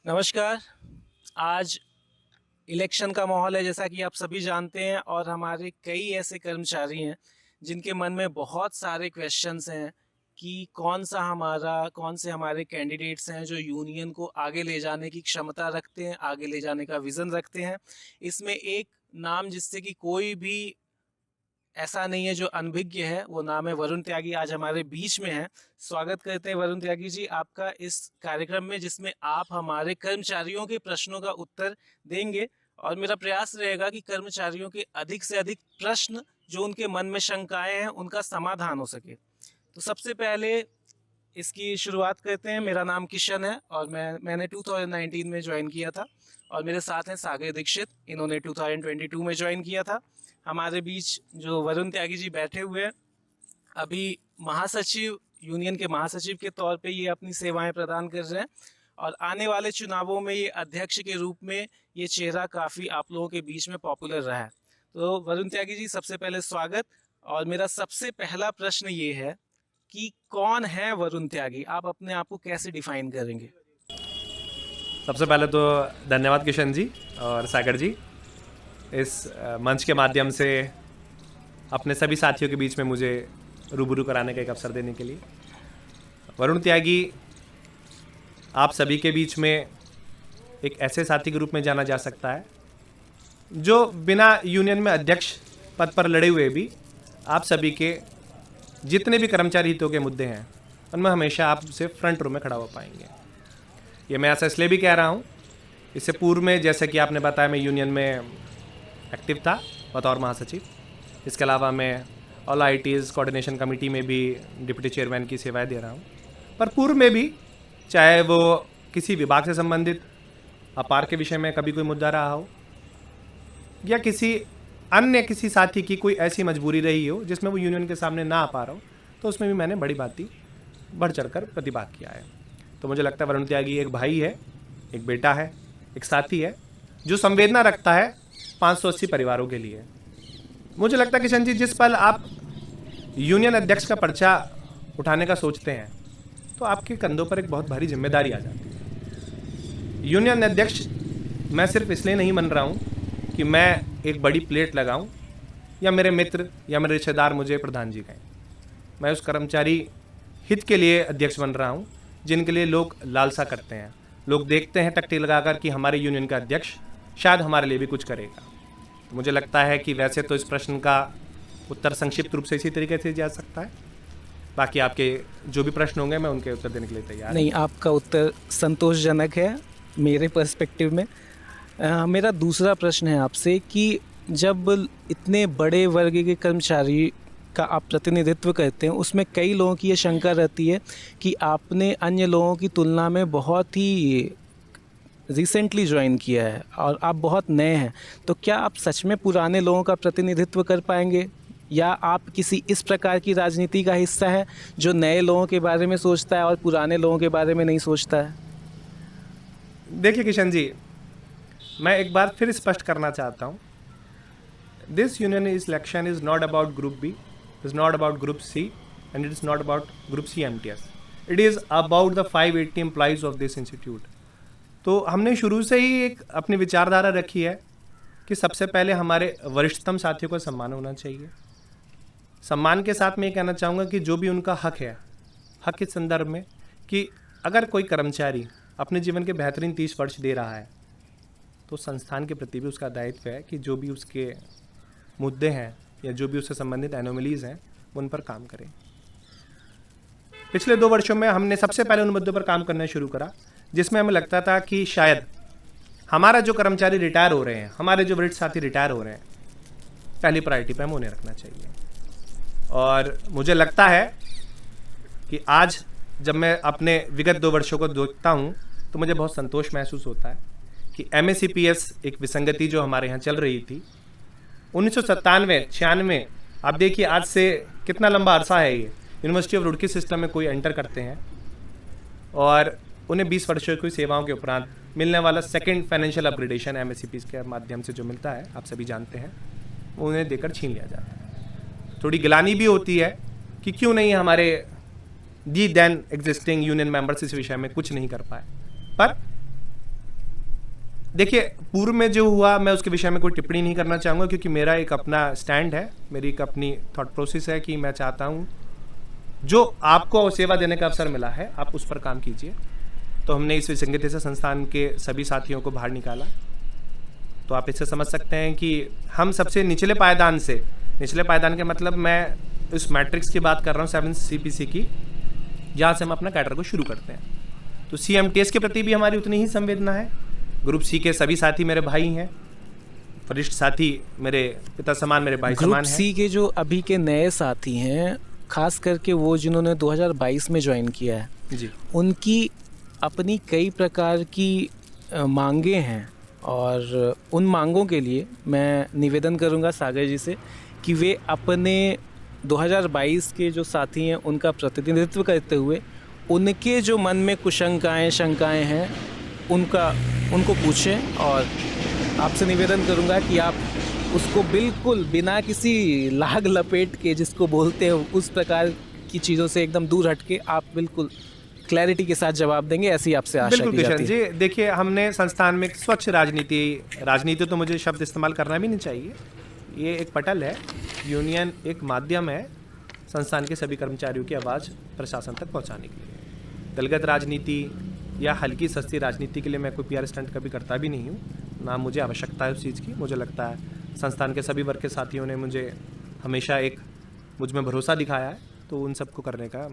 नमस्कार। आज इलेक्शन का माहौल है जैसा कि आप सभी जानते हैं और हमारे कई ऐसे कर्मचारी हैं जिनके मन में बहुत सारे क्वेश्चंस हैं कि कौन से हमारे कैंडिडेट्स हैं जो यूनियन को आगे ले जाने की क्षमता रखते हैं, आगे ले जाने का विज़न रखते हैं। इसमें एक नाम जिससे कि कोई भी ऐसा नहीं है जो अनभिज्ञ है, वो नाम है वरुण त्यागी। आज हमारे बीच में हैं। स्वागत करते हैं वरुण त्यागी जी आपका इस कार्यक्रम में, जिसमें आप हमारे कर्मचारियों के प्रश्नों का उत्तर देंगे और मेरा प्रयास रहेगा कि कर्मचारियों के अधिक से अधिक प्रश्न जो उनके मन में शंकाएं हैं उनका समाधान हो सके। तो सबसे पहले इसकी शुरुआत करते हैं। मेरा नाम किशन है और मैंने 2019 में ज्वाइन किया था और मेरे साथ हैं सागर दीक्षित, इन्होंने 2022 में ज्वाइन किया था। हमारे बीच जो वरुण त्यागी जी बैठे हुए हैं, अभी महासचिव, यूनियन के महासचिव के तौर पे ये अपनी सेवाएं प्रदान कर रहे हैं और आने वाले चुनावों में ये अध्यक्ष के रूप में ये चेहरा काफ़ी आप लोगों के बीच में पॉपुलर रहा है। तो वरुण त्यागी जी, सबसे पहले स्वागत। और मेरा सबसे पहला प्रश्न ये है कि कौन है वरुण त्यागी? आप अपने आप को कैसे डिफाइन करेंगे? सबसे पहले तो धन्यवाद किशन जी और सागर जी, इस मंच के माध्यम से अपने सभी साथियों के बीच में मुझे रूबरू कराने का एक अवसर देने के लिए। वरुण त्यागी आप सभी के बीच में एक ऐसे साथी के रूप में जाना जा सकता है जो बिना यूनियन में अध्यक्ष पद पर लड़े हुए भी आप सभी के जितने भी कर्मचारी हितों के मुद्दे हैं उनमें हमेशा आपसे फ्रंट रो में खड़ा हो पाएंगे। ये मैं ऐसा इसलिए भी कह रहा हूँ, इससे पूर्व में जैसे कि आपने बताया मैं यूनियन में एक्टिव था बतौर महासचिव। इसके अलावा मैं ऑल आईटीज़ कोऑर्डिनेशन कमेटी में भी डिप्टी चेयरमैन की सेवाएं दे रहा हूँ। पर पूर्व में भी, चाहे वो किसी विभाग से संबंधित अपार के विषय में कभी कोई मुद्दा रहा हो या किसी साथी की कोई ऐसी मजबूरी रही हो जिसमें वो यूनियन के सामने ना आ पा रहा हो, तो उसमें भी मैंने बड़ी बाती बढ़ चढ़कर प्रतिभाग किया है। तो मुझे लगता है वरुण त्यागी एक भाई है, एक बेटा है, एक साथी है जो संवेदना रखता है 580 परिवारों के लिए। मुझे लगता है किशन जी, जिस पल आप यूनियन अध्यक्ष का पर्चा उठाने का सोचते हैं तो आपके कंधों पर एक बहुत भारी जिम्मेदारी आ जाती है। यूनियन अध्यक्ष मैं सिर्फ इसलिए नहीं बन रहा हूँ कि मैं एक बड़ी प्लेट लगाऊं या मेरे मित्र या मेरे रिश्तेदार मुझे प्रधान जी कहें। मैं उस कर्मचारी हित के लिए अध्यक्ष बन रहा हूं जिनके लिए लोग लालसा करते हैं। लोग देखते हैं टकटी लगाकर कि हमारे यूनियन का अध्यक्ष शायद हमारे लिए भी कुछ करेगा। तो मुझे लगता है कि वैसे तो इस प्रश्न का उत्तर संक्षिप्त रूप से इसी तरीके से जा सकता है। बाकी आपके जो भी प्रश्न होंगे मैं उनके उत्तर देने के लिए तैयार। नहीं, आपका उत्तर संतोषजनक है मेरे पर्सपेक्टिव में। मेरा दूसरा प्रश्न है आपसे कि जब इतने बड़े वर्ग के कर्मचारी का आप प्रतिनिधित्व करते हैं, उसमें कई लोगों की ये शंका रहती है कि आपने अन्य लोगों की तुलना में बहुत ही रिसेंटली ज्वाइन किया है और आप बहुत नए हैं। तो क्या आप सच में पुराने लोगों का प्रतिनिधित्व कर पाएंगे या आप किसी इस प्रकार की राजनीति का हिस्सा है जो नए लोगों के बारे में सोचता है और पुराने लोगों के बारे में नहीं सोचता है? देखिए किशन जी, मैं एक बार फिर स्पष्ट करना चाहता हूँ, this union election is not about group B, is not about group C and it is not about group C MTS, it is about the 580 employees of this institute. तो हमने शुरू से ही एक अपनी विचारधारा रखी है कि सबसे पहले हमारे वरिष्ठतम साथियों का सम्मान होना चाहिए। सम्मान के साथ मैं ये कहना चाहूँगा कि जो भी उनका हक है, हक के संदर्भ में कि अगर कोई कर्मचारी अपने जीवन के बेहतरीन 30 वर्ष दे रहा है तो संस्थान के प्रति भी उसका दायित्व है कि जो भी उसके मुद्दे हैं या जो भी उससे संबंधित एनोमलीज हैं उन पर काम करें। पिछले 2 वर्षों में हमने सबसे पहले उन मुद्दों पर काम करना शुरू करा जिसमें हमें लगता था कि शायद हमारा जो कर्मचारी रिटायर हो रहे हैं, हमारे जो वरिष्ठ साथी रिटायर हो रहे हैं, पहली प्रायोरिटी पर हमें उन्हें रखना चाहिए। और मुझे लगता है कि आज जब मैं अपने विगत 2 वर्षों को देखता हूँ तो मुझे बहुत संतोष महसूस होता है कि MACPS एक विसंगति जो हमारे यहाँ चल रही थी 1997-96, आप देखिए आज से कितना लंबा अरसा है ये। यूनिवर्सिटी ऑफ रुड़की सिस्टम में कोई एंटर करते हैं और उन्हें 20 वर्षों की सेवाओं के उपरांत मिलने वाला सेकंड फाइनेंशियल अपग्रेडेशन MACPS के माध्यम से जो मिलता है, आप सभी जानते हैं, वो उन्हें देकर छीन लिया जाता है। थोड़ी गिलानी भी होती है कि क्यों नहीं हमारे दी देन एग्जिस्टिंग यूनियन मेंबर्स इस विषय में कुछ नहीं कर पाए। पर देखिए, पूर्व में जो हुआ मैं उसके विषय में कोई टिप्पणी नहीं करना चाहूँगा, क्योंकि मेरा एक अपना स्टैंड है, मेरी एक अपनी थॉट प्रोसेस है कि मैं चाहता हूँ जो आपको सेवा देने का अवसर मिला है आप उस पर काम कीजिए। तो हमने इस विसंगति से संस्थान के सभी साथियों को बाहर निकाला। तो आप इससे समझ सकते हैं कि हम सबसे निचले पायदान से, निचले पायदान के मतलब मैं उस मैट्रिक्स की बात कर रहा हूँ 7 CPC की, जहाँ से हम अपना कैडर को शुरू करते हैं। तो CMTS के प्रति भी हमारी उतनी ही संवेदना है। ग्रुप C के सभी साथी मेरे भाई हैं, वरिष्ठ साथी मेरे पिता समान, मेरे भाई ग्रुप समान हैं। सी के जो अभी के नए साथी हैं, खास करके वो जिन्होंने 2022 में ज्वाइन किया है, जी, उनकी अपनी कई प्रकार की मांगे हैं, और उन मांगों के लिए मैं निवेदन करूंगा सागर जी से कि वे अपने 2022 के जो साथी हैं उनका प्रतिनिधित्व करते हुए उनके जो मन में कुशंकाएं शंकाएं हैं उनको पूछें, और आपसे निवेदन करूंगा कि आप उसको बिल्कुल बिना किसी लाग लपेट के, जिसको बोलते हैं उस प्रकार की चीज़ों से एकदम दूर हट के आप बिल्कुल क्लैरिटी के साथ जवाब देंगे, ऐसी आपसे आशा बिल्कुल की किशन जाती है। जी। देखिए, हमने संस्थान में एक स्वच्छ राजनीति तो मुझे शब्द इस्तेमाल करना भी नहीं चाहिए, ये एक पटल है, यूनियन एक माध्यम है संस्थान के सभी कर्मचारियों की आवाज़ प्रशासन तक पहुंचाने के लिए। दलगत राजनीति या हल्की सस्ती राजनीति के लिए मैं कोई PR स्टंट कभी करता भी नहीं हूँ, ना मुझे आवश्यकता है उस चीज़ की। मुझे लगता है संस्थान के सभी वर्ग के साथियों ने मुझे हमेशा एक मुझ में भरोसा दिखाया है, तो उन सबको करने का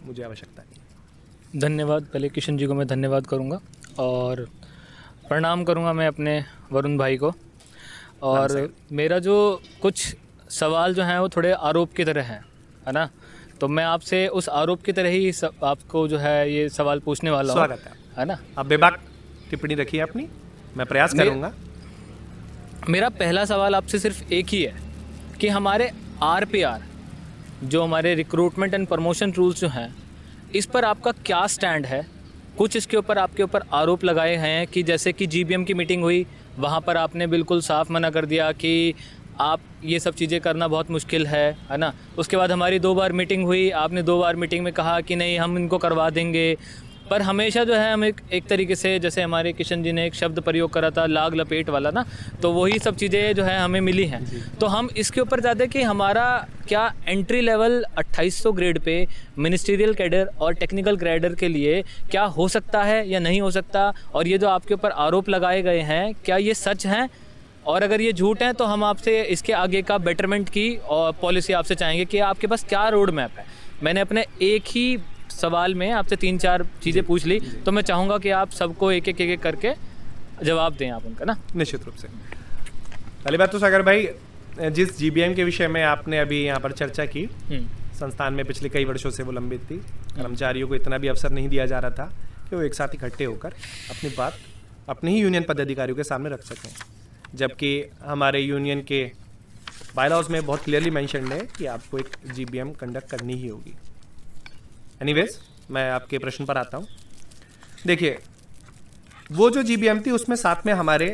मुझे आवश्यकता नहीं है। धन्यवाद। पहले किशन जी को मैं धन्यवाद करूंगा और प्रणाम करूंगा मैं अपने वरुण भाई को। और मेरा जो कुछ सवाल जो हैं वो थोड़े आरोप की तरह हैं, है ना, तो मैं आपसे उस आरोप की तरह ही आपको जो है ये सवाल पूछने वाला हूँ। स्वागत है ना। आप बेबाक टिप्पणी रखिए अपनी, मैं प्रयास करूँगा। मेरा पहला सवाल आपसे सिर्फ एक ही है कि हमारे RPR जो हमारे रिक्रूटमेंट एंड प्रमोशन रूल्स जो हैं, इस पर आपका क्या स्टैंड है। कुछ इसके ऊपर आपके ऊपर आरोप लगाए हैं कि जैसे कि GBM की मीटिंग हुई, वहाँ पर आपने बिल्कुल साफ मना कर दिया कि आप ये सब चीज़ें करना बहुत मुश्किल है ना। उसके बाद हमारी 2 बार मीटिंग हुई, आपने 2 बार मीटिंग में कहा कि नहीं हम इनको करवा देंगे, पर हमेशा जो है हम एक तरीके से, जैसे हमारे किशन जी ने एक शब्द प्रयोग करा था लाग लपेट वाला ना, तो वही सब चीज़ें जो है हमें मिली हैं। तो हम इसके ऊपर चाहते हैं कि हमारा क्या entry level 2800 grade pay ministerial cadre और टेक्निकल कैडर के लिए क्या हो सकता है या नहीं हो सकता, और ये जो आपके ऊपर आरोप लगाए गए हैं क्या ये सच हैं, और अगर ये झूठ हैं तो हम आपसे इसके आगे का बेटरमेंट की और पॉलिसी आपसे चाहेंगे कि आपके पास क्या रोड मैप है। मैंने अपने एक ही सवाल में आपसे 3-4 चीज़ें पूछ ली, तो मैं चाहूँगा कि आप सबको एक एक करके जवाब दें आप उनका ना। निश्चित रूप से। पहली बात तो सागर भाई, जिस GBM के विषय में आपने अभी यहाँ पर चर्चा की, संस्थान में पिछले कई वर्षों से वो लंबित थी। कर्मचारियों को इतना भी अवसर नहीं दिया जा रहा था कि वो एक साथ इकट्ठे होकर अपनी बात अपने ही यूनियन पदाधिकारियों के सामने रख सकें, जबकि हमारे यूनियन के बायलॉज में बहुत क्लियरली मेंशन्ड है कि आपको एक GBM कंडक्ट करनी ही होगी। एनीवेज, मैं आपके प्रश्न पर आता हूँ। देखिए, वो जो GBM थी उसमें साथ में हमारे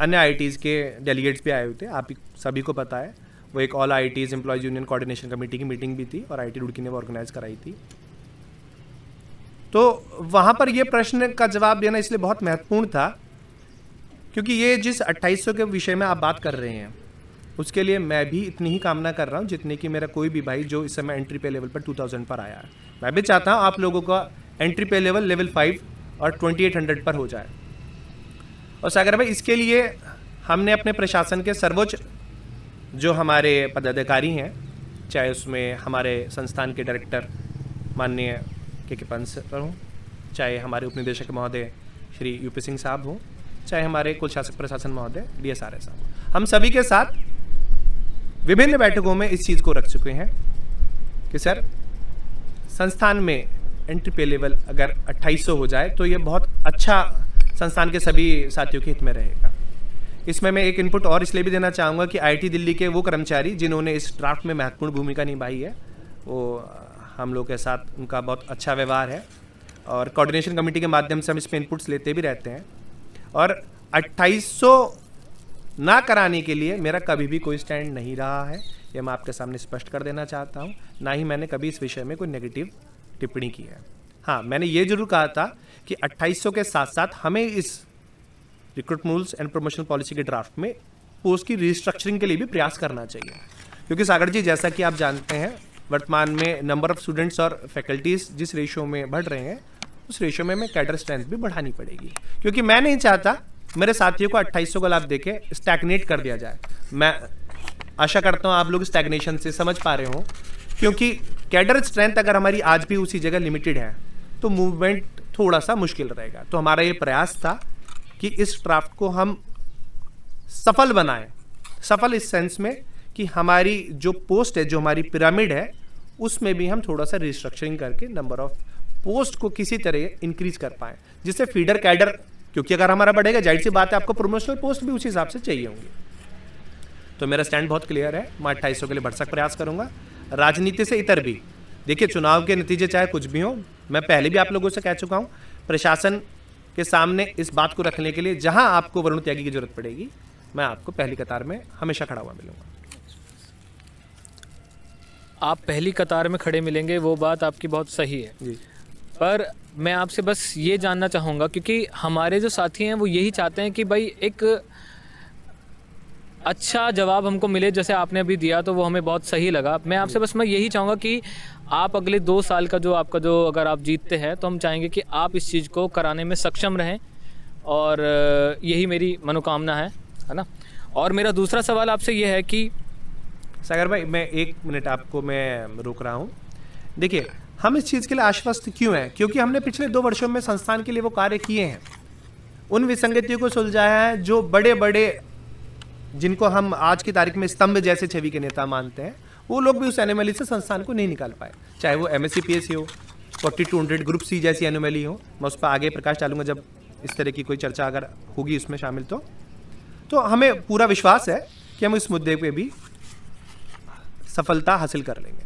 अन्य IITs के डेलीगेट्स भी आए हुए थे। आप सभी को पता है वो एक all IITs employees union coordination committee की मीटिंग भी थी और IIT रुड़की ने वो ऑर्गेनाइज कराई थी। तो वहाँ पर ये प्रश्न का जवाब देना इसलिए बहुत महत्वपूर्ण था क्योंकि ये जिस 2800 के विषय में आप बात कर रहे हैं उसके लिए मैं भी इतनी ही कामना कर रहा हूँ जितने कि मेरा कोई भी भाई जो इस समय एंट्री पे लेवल पर 2000 पर आया है। मैं भी चाहता हूँ आप लोगों का एंट्री पे लेवल 5 और 2800 पर हो जाए। और सागर भाई, इसके लिए हमने अपने प्रशासन के सर्वोच्च जो हमारे पदाधिकारी हैं, चाहे उसमें हमारे संस्थान के डायरेक्टर माननीय के पंत सर हों, चाहे हमारे उपनिदेशक महोदय श्री UP सिंह साहब हों, चाहे हमारे कुल शासक प्रशासन महोदय DSRS साहब, हम सभी के साथ विभिन्न बैठकों में इस चीज़ को रख चुके हैं कि सर, संस्थान में एंट्री पे लेवल अगर 2800 हो जाए तो ये बहुत अच्छा संस्थान के सभी साथियों के हित में रहेगा। इसमें मैं एक इनपुट और इसलिए भी देना चाहूँगा कि IIT दिल्ली के वो कर्मचारी जिन्होंने इस ड्राफ्ट में महत्वपूर्ण भूमिका निभाई है, वो हम लोग के साथ उनका बहुत अच्छा व्यवहार है और कोऑर्डिनेशन कमेटी के माध्यम से हम इस पर इनपुट्स लेते भी रहते हैं। और 2800 ना कराने के लिए मेरा कभी भी कोई स्टैंड नहीं रहा है, ये मैं आपके सामने स्पष्ट कर देना चाहता हूँ। ना ही मैंने कभी इस विषय में कोई नेगेटिव टिप्पणी की है। हाँ, मैंने ये जरूर कहा था कि 2800 के साथ साथ हमें इस recruitment rules and promotion policy के ड्राफ्ट में पोस्ट की रिस्ट्रक्चरिंग के लिए भी प्रयास करना चाहिए, क्योंकि सागर जी जैसा कि आप जानते हैं वर्तमान में नंबर ऑफ स्टूडेंट्स और फैकल्टीज जिस रेशियो में बढ़ रहे हैं उस रेशियो में कैडर स्ट्रेंथ भी बढ़ानी पड़ेगी, क्योंकि मैं नहीं चाहता मेरे साथियों को 2800 को लाभ देके स्टैग्नेट कर दिया जाए। मैं आशा करता हूँ आप लोग स्टैग्नेशन से समझ पा रहे हो, क्योंकि कैडर स्ट्रेंथ अगर हमारी आज भी उसी जगह लिमिटेड है तो मूवमेंट थोड़ा सा मुश्किल रहेगा। तो हमारा ये प्रयास था कि इस ड्राफ्ट को हम सफल बनाएं, सफल इस सेंस में कि हमारी जो पोस्ट है, जो हमारी पिरामिड है, उसमें भी हम थोड़ा सा रिस्ट्रक्चरिंग करके नंबर ऑफ पोस्ट को किसी तरह इंक्रीज कर पाएं, जिससे फीडर कैडर, क्योंकि अगर हमारा बढ़ेगा जाहिर सी बात है आपको प्रमोशनल पोस्ट भी उसी हिसाब से चाहिए होंगे। तो मेरा स्टैंड बहुत क्लियर है, मैं 2800 के लिए भरसक प्रयास करूंगा। राजनीति से इतर भी, देखिए चुनाव के नतीजे चाहे कुछ भी हो, मैं पहले भी आप लोगों से कह चुका हूं, प्रशासन के सामने इस बात को रखने के लिए जहां आपको वरुण त्यागी की जरूरत पड़ेगी मैं आपको पहली कतार में हमेशा खड़ा हुआ मिलूंगा। आप पहली कतार में खड़े मिलेंगे, वो बात आपकी बहुत सही है जी। पर मैं आपसे बस ये जानना चाहूँगा, क्योंकि हमारे जो साथी हैं वो यही चाहते हैं कि भाई एक अच्छा जवाब हमको मिले, जैसे आपने अभी दिया तो वो हमें बहुत सही लगा। मैं आपसे बस मैं यही चाहूँगा कि आप अगले 2 साल का जो आपका जो अगर आप जीतते हैं तो हम चाहेंगे कि आप इस चीज़ को कराने में सक्षम रहें, और यही मेरी मनोकामना है ना। और मेरा दूसरा सवाल आपसे ये है कि सागर भाई मैं 1 मिनट आपको मैं रोक रहा हूँ। देखिए हम इस चीज़ के लिए आश्वस्त क्यों हैं, क्योंकि हमने पिछले 2 वर्षों में संस्थान के लिए वो कार्य किए हैं, उन विसंगतियों को सुलझाया है जो बड़े बड़े, जिनको हम आज की तारीख में स्तंभ जैसे छवि के नेता मानते हैं, वो लोग भी उस एनोमली से संस्थान को नहीं निकाल पाए, चाहे वो MSc PSC हो, 4200 ग्रुप C जैसी एनोमली हो। मैं उस पर आगे प्रकाश डालूंगा जब इस तरह की कोई चर्चा अगर होगी उसमें शामिल। तो हमें पूरा विश्वास है कि हम इस मुद्दे पे भी सफलता हासिल कर लेंगे।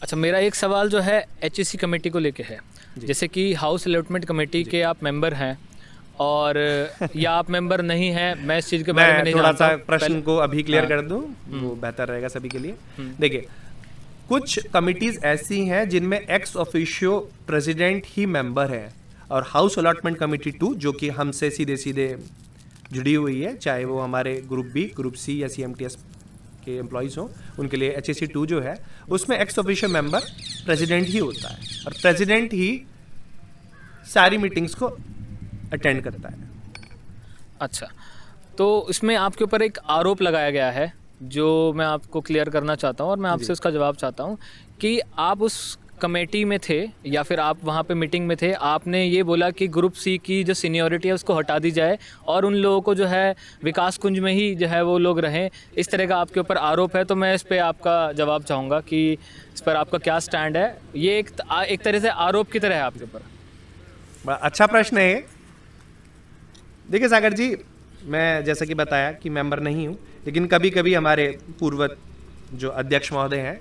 अच्छा, मेरा एक सवाल जो है HSC कमेटी को लेके है, जैसे कि हाउस अलॉटमेंट कमेटी के आप मेंबर हैं और या आप मेंबर नहीं हैं, मैं इस चीज़ के बारे में नहीं थोड़ा जानता सा हूं। प्रश्न को अभी क्लियर कर दूं, वो बेहतर रहेगा सभी के लिए। देखिए कुछ कमिटीज ऐसी हैं जिनमें एक्स ऑफिशियो प्रेसिडेंट ही मेंबर है, और हाउस अलॉटमेंट कमेटी 2 जो कि हमसे सीधे सीधे जुड़ी हुई है, चाहे वो हमारे ग्रुप B, ग्रुप C या CMTS के एम्प्लॉयज़ हों, उनके लिए HSC 2 जो है उसमें एक्स ऑफिशियो मेंबर प्रेसिडेंट ही होता है, और प्रेसिडेंट ही सारी मीटिंग्स को अटेंड करता है। अच्छा, तो इसमें आपके ऊपर एक आरोप लगाया गया है जो मैं आपको क्लियर करना चाहता हूँ, और मैं आपसे उसका जवाब चाहता हूँ कि आप उस कमेटी में थे या फिर आप वहाँ पे मीटिंग में थे, आपने ये बोला कि ग्रुप C की जो सीनियरिटी है उसको हटा दी जाए और उन लोगों को जो है विकास कुंज में ही जो है वो लोग रहें, इस तरह का आपके ऊपर आरोप है। तो मैं इस पर आपका जवाब चाहूँगा कि इस पर आपका क्या स्टैंड है। ये एक तरह से आरोप की तरह है आपके ऊपर। बड़ा अच्छा प्रश्न है ये। देखिए सागर जी, मैं जैसा कि बताया कि मेंबर नहीं हूँ, लेकिन कभी कभी हमारे पूर्व जो अध्यक्ष महोदय हैं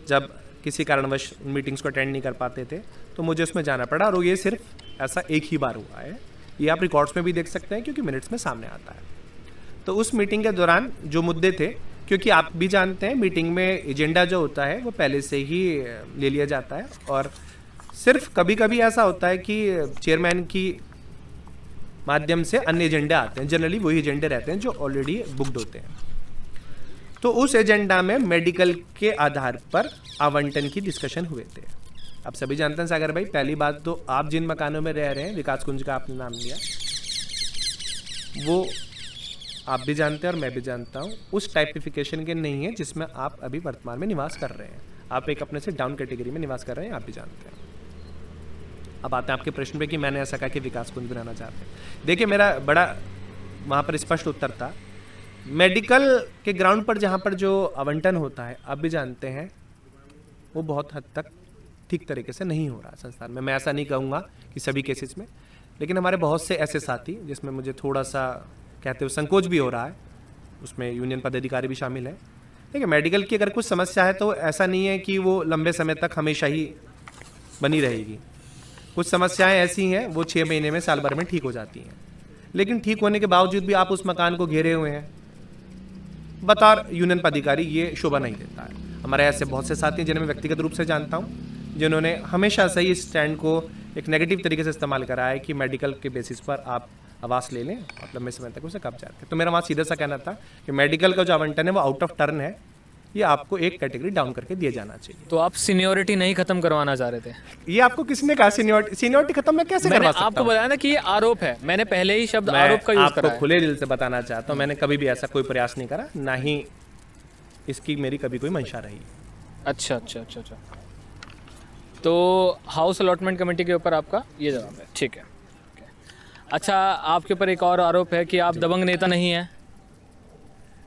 जब किसी कारणवश मीटिंग्स को अटेंड नहीं कर पाते थे तो मुझे उसमें जाना पड़ा, और ये सिर्फ ऐसा एक ही बार हुआ है। ये आप रिकॉर्ड्स में भी देख सकते हैं क्योंकि मिनट्स में सामने आता है। तो उस मीटिंग के दौरान जो मुद्दे थे, क्योंकि आप भी जानते हैं मीटिंग में एजेंडा जो होता है वो पहले से ही ले लिया जाता है, और सिर्फ कभी कभी ऐसा होता है कि चेयरमैन की माध्यम से अन्य एजेंडे आते हैं, जनरली वही एजेंडे रहते हैं जो ऑलरेडी बुकड होते हैं। तो उस एजेंडा में मेडिकल के आधार पर आवंटन की डिस्कशन हुए थे। आप सभी जानते हैं सागर भाई, पहली बात तो आप जिन मकानों में रह रहे हैं, विकास कुंज का आपने नाम लिया, वो आप भी जानते हैं और मैं भी जानता हूँ उस टाइपिफिकेशन के नहीं है जिसमें आप अभी वर्तमान में निवास कर रहे हैं। आप एक अपने से डाउन कैटेगरी में निवास कर रहे हैं, आप भी जानते हैं। अब आते हैं आपके प्रश्न पे कि मैंने ऐसा कहा कि विकास कुंज बनाना चाहते हैं। देखिए मेरा बड़ा वहाँ पर स्पष्ट उत्तर था, मेडिकल के ग्राउंड पर जहाँ पर जो आवंटन होता है आप भी जानते हैं वो बहुत हद तक ठीक तरीके से नहीं हो रहा संस्थान में। मैं ऐसा नहीं कहूँगा कि सभी केसेस में, लेकिन हमारे बहुत से ऐसे साथी जिसमें मुझे थोड़ा सा कहते हुए संकोच भी हो रहा है, उसमें यूनियन पदाधिकारी भी शामिल है। देखिए मेडिकल की अगर कुछ समस्या है तो ऐसा नहीं है कि वो लंबे समय तक हमेशा ही बनी रहेगी। कुछ समस्याएं ऐसी हैं वो 6 महीने में, साल भर में ठीक हो जाती हैं, लेकिन ठीक होने के बावजूद भी आप उस मकान को घेरे हुए हैं, बतौर यूनियन पदाधिकारी ये शोभा नहीं देता है। हमारे ऐसे बहुत से साथी हैं जिन्हें मैं व्यक्तिगत रूप से जानता हूँ, जिन्होंने हमेशा से इस स्टैंड को एक नेगेटिव तरीके से इस्तेमाल करा है कि मेडिकल के बेसिस पर आप आवास ले लें और लंबे समय तक उसे कब्जा रखें। तो मेरा वहाँ सीधा सा कहना था कि मेडिकल का जो आवंटन है वो आउट ऑफ टर्न है, ये आपको एक कैटेगरी डाउन करके दिया जाना चाहिए। तो आप सीनियोरिटी नहीं खत्म करवाना चाह रहे थे? ये आपको किसने कहा सीनियोरिटी खत्म मैं कैसे मैंने करवा सकता आपको हूँ? बताया ना कि ये आरोप है, मैंने पहले ही शब्द मैं आरोप का यूज आपको करा है। खुले दिल से बताना चाहता हूँ, मैंने कभी भी ऐसा कोई प्रयास नहीं करा, ना ही इसकी मेरी कभी कोई मंशा रही। अच्छा अच्छा अच्छा अच्छा। तो हाउस अलॉटमेंट कमेटी के ऊपर आपका ये जवाब है, ठीक है। अच्छा, आपके ऊपर एक और आरोप है कि आप दबंग नेता नहीं हैं।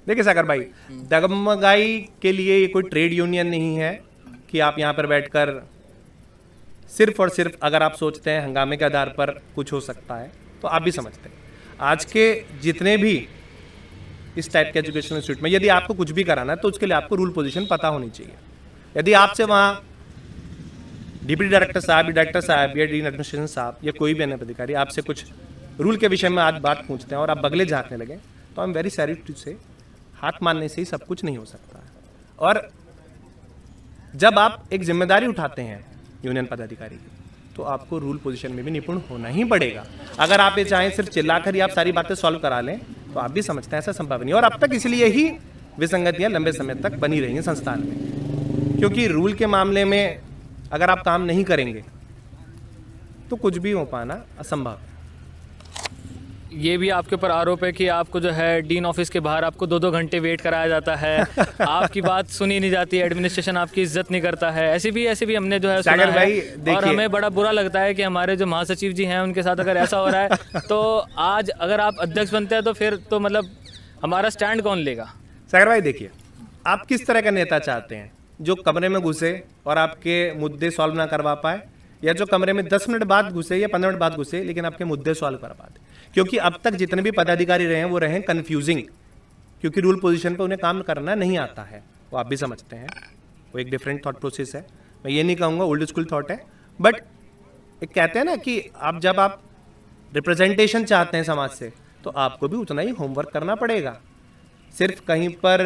देखिए सागर भाई, दगमगाई के लिए ये कोई ट्रेड यूनियन नहीं है कि आप यहाँ पर बैठकर सिर्फ और सिर्फ अगर आप सोचते हैं हंगामे के आधार पर कुछ हो सकता है तो आप भी समझते हैं। आज के जितने भी इस टाइप के एजुकेशनल इंस्टीट्यूट में यदि आपको कुछ भी कराना है तो उसके लिए आपको रूल पोजीशन पता होनी चाहिए। यदि आपसे वहाँ डिप्टी डायरेक्टर साहब, डायरेक्टर साहब या डीन एडमिनिस्ट्रेशन साहब या कोई भी अन्य अधिकारी आपसे कुछ रूल के विषय में आज बात पूछते हैं और आप बगले झाँकने लगे तो I am very sorry to say हाथ मारने से ही सब कुछ नहीं हो सकता है। और जब आप एक जिम्मेदारी उठाते हैं यूनियन पदाधिकारी की तो आपको रूल पोजीशन में भी निपुण होना ही पड़ेगा। अगर आप ये चाहें सिर्फ चिल्लाकर ही आप सारी बातें सॉल्व करा लें तो आप भी समझते हैं ऐसा संभव नहीं। और अब तक इसलिए ही विसंगतियां लंबे समय तक बनी रही हैं संस्थान में, क्योंकि रूल के मामले में अगर आप काम नहीं करेंगे तो कुछ भी हो पाना असंभव है। ये भी आपके ऊपर आरोप है कि आपको जो है डीन ऑफिस के बाहर आपको 2-2 घंटे वेट कराया जाता है, आपकी बात सुनी नहीं जाती, एडमिनिस्ट्रेशन आपकी इज्जत नहीं करता है। ऐसे भी हमने जो है सुना सागर भाई, है। और देखिए, हमें बड़ा बुरा लगता है कि हमारे जो महासचिव जी हैं उनके साथ अगर ऐसा हो रहा है तो आज अगर आप अध्यक्ष बनते हैं तो फिर तो मतलब हमारा स्टैंड कौन लेगा? सागर भाई देखिए, आप किस तरह का नेता चाहते हैं, जो कमरे में घुसे और आपके मुद्दे सॉल्व ना करवा पाए, या जो कमरे में 10 मिनट बाद घुसे या 15 मिनट बाद घुसे लेकिन आपके मुद्दे सॉल्व करवा दे? क्योंकि अब तक जितने भी पदाधिकारी रहे हैं वो रहे कंफ्यूजिंग, क्योंकि रूल पोजीशन पे उन्हें काम करना नहीं आता है। वो आप भी समझते हैं, वो एक डिफरेंट थॉट प्रोसेस है। मैं ये नहीं कहूँगा ओल्ड स्कूल थॉट है, बट एक कहते हैं ना कि आप जब आप रिप्रेजेंटेशन चाहते हैं समाज से तो आपको भी उतना ही होमवर्क करना पड़ेगा। सिर्फ कहीं पर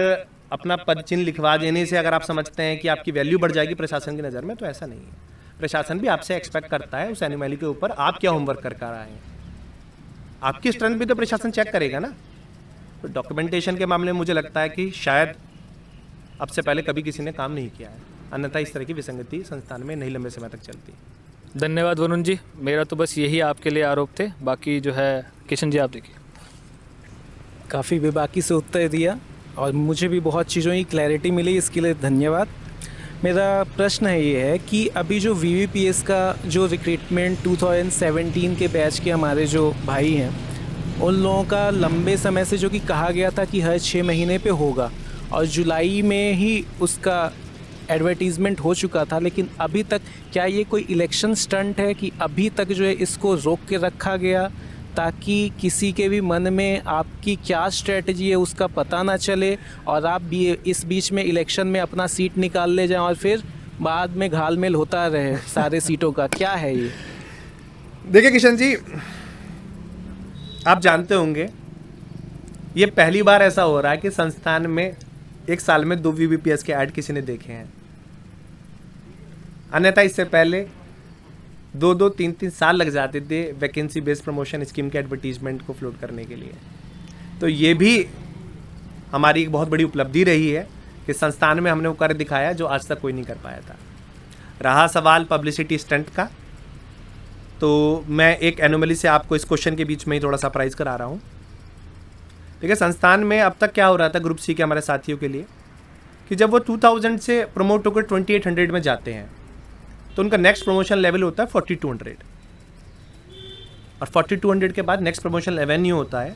अपना पद चिन्ह लिखवा देने से अगर आप समझते हैं कि आपकी वैल्यू बढ़ जाएगी प्रशासन की नज़र में, तो ऐसा नहीं है। प्रशासन भी आपसे एक्सपेक्ट करता है उस एनिमली के ऊपर आप क्या होमवर्क कर आए हैं। आपकी स्ट्रेंथ भी तो प्रशासन चेक करेगा ना। तो डॉक्यूमेंटेशन के मामले में मुझे लगता है कि शायद अब से पहले कभी किसी ने काम नहीं किया है, अन्यथा इस तरह की विसंगति संस्थान में नहीं लंबे समय तक चलती। धन्यवाद वरुण जी, मेरा तो बस यही आपके लिए आरोप थे। बाकी जो है किशन जी आप देखिए। काफ़ी बेबाकी से उत्तर दिया और मुझे भी बहुत चीज़ों की क्लैरिटी मिली, इसके लिए धन्यवाद। मेरा प्रश्न है ये है कि अभी जो VVPS का जो रिक्रूटमेंट 2017 के बैच के हमारे जो भाई हैं उन लोगों का लंबे समय से जो कि कहा गया था कि हर 6 महीने पे होगा और जुलाई में ही उसका एडवर्टीज़मेंट हो चुका था, लेकिन अभी तक क्या ये कोई इलेक्शन स्टंट है कि अभी तक जो है इसको रोक के रखा गया ताकि किसी के भी मन में आपकी क्या स्ट्रेटजी है उसका पता ना चले और आप भी इस बीच में इलेक्शन में अपना सीट निकाल ले जाएं और फिर बाद में घालमेल होता रहे सारे सीटों का? क्या है ये? देखिए किशन जी, आप जानते होंगे ये पहली बार ऐसा हो रहा है कि संस्थान में एक साल में 2 VVPS के ऐड किसी ने देखे हैं। अन्यथा इससे पहले 2-2, 3-3 साल लग जाते थे वैकेंसी बेस्ड प्रमोशन स्कीम के एडवर्टीजमेंट को फ्लोट करने के लिए। तो ये भी हमारी एक बहुत बड़ी उपलब्धि रही है कि संस्थान में हमने वो कर दिखाया जो आज तक कोई नहीं कर पाया था। रहा सवाल पब्लिसिटी स्टंट का, तो मैं एक एनोमली से आपको इस क्वेश्चन के बीच में ही थोड़ा सरप्राइज करा रहा हूँ। देखिए, संस्थान में अब तक क्या हो रहा था ग्रुप सी के हमारे साथियों के लिए कि जब वो 2000 से प्रमोट होकर 2800 में जाते हैं तो उनका नेक्स्ट प्रमोशन लेवल होता है 4200 और 4200 के बाद नेक्स्ट प्रमोशन एवेन्यू होता है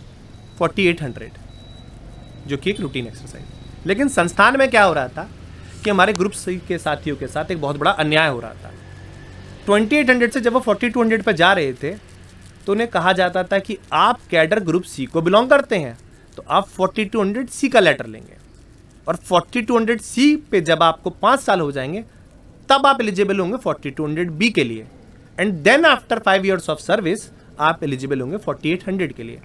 4800, जो कि एक रूटीन एक्सरसाइज। लेकिन संस्थान में क्या हो रहा था कि हमारे ग्रुप सी के साथियों के साथ एक बहुत बड़ा अन्याय हो रहा था। 2800 से जब वो 4200 पर जा रहे थे तो उन्हें कहा जाता था कि आप कैडर ग्रुप सी को बिलोंग करते हैं तो आप 4200 सी का लेटर लेंगे और 4200 सी पे जब आपको 5 साल हो जाएंगे तब आप एलिजिबल होंगे 4200 बी के लिए, and then after 5 years of service आप एलिजिबल होंगे 4800 के लिए।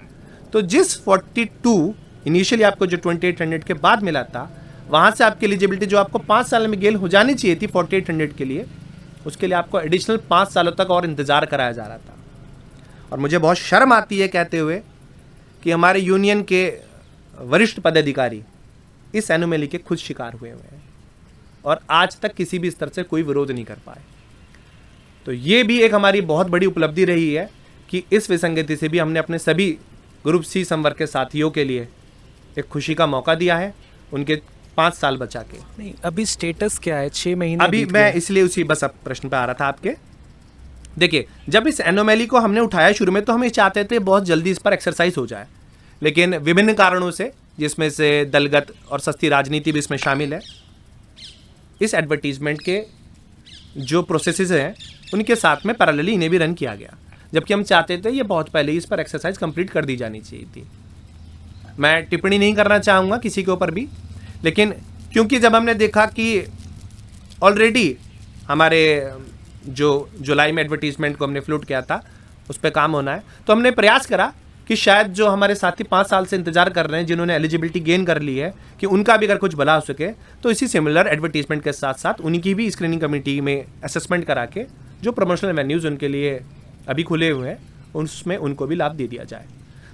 तो जिस 42 इनिशियली आपको जो 2800 के बाद मिला था, वहाँ से आपकी एलिजिबिलिटी जो आपको 5 साल में गेल हो जानी चाहिए थी 4800 के लिए, उसके लिए आपको एडिशनल 5 सालों तक और इंतज़ार कराया जा रहा था। और मुझे बहुत शर्म आती है कहते हुए कि हमारे यूनियन के वरिष्ठ पदाधिकारी इस एनोमली के खुद शिकार हुए हैं और आज तक किसी भी स्तर से कोई विरोध नहीं कर पाए। तो ये भी एक हमारी बहुत बड़ी उपलब्धि रही है कि इस विसंगति से भी हमने अपने सभी ग्रुप सी संवर्ग के साथियों के लिए एक खुशी का मौका दिया है, उनके 5 साल बचा के। नहीं, अभी स्टेटस क्या है? 6 महीने अभी बीत मैं गए। इसलिए उसी बस अब प्रश्न पे आ रहा था आपके। देखिए, जब इस एनोमली को हमने उठाया शुरू में तो हम ये चाहते थे बहुत जल्दी इस पर एक्सरसाइज हो जाए, लेकिन विभिन्न कारणों से, जिसमें से दलगत और सस्ती राजनीति भी इसमें शामिल है, इस एडवर्टीजमेंट के जो प्रोसेसेस हैं उनके साथ में पैरेलली इन्हें भी रन किया गया, जबकि हम चाहते थे ये बहुत पहले ही इस पर एक्सरसाइज कंप्लीट कर दी जानी चाहिए थी। मैं टिप्पणी नहीं करना चाहूँगा किसी के ऊपर भी, लेकिन क्योंकि जब हमने देखा कि ऑलरेडी हमारे जो जुलाई में एडवर्टीजमेंट को हमने फ्लोट किया था उस पर काम होना है, तो हमने प्रयास करा कि शायद जो हमारे साथी 5 साल से इंतजार कर रहे हैं, जिन्होंने एलिजिबिलिटी गेन कर ली है, कि उनका भी अगर कुछ भला हो सके, तो इसी सिमिलर एडवर्टीजमेंट के साथ साथ उनकी भी स्क्रीनिंग कमेटी में असेसमेंट करा के जो प्रमोशनल वेन्यूज़ उनके लिए अभी खुले हुए हैं उसमें उनको भी लाभ दे दिया जाए।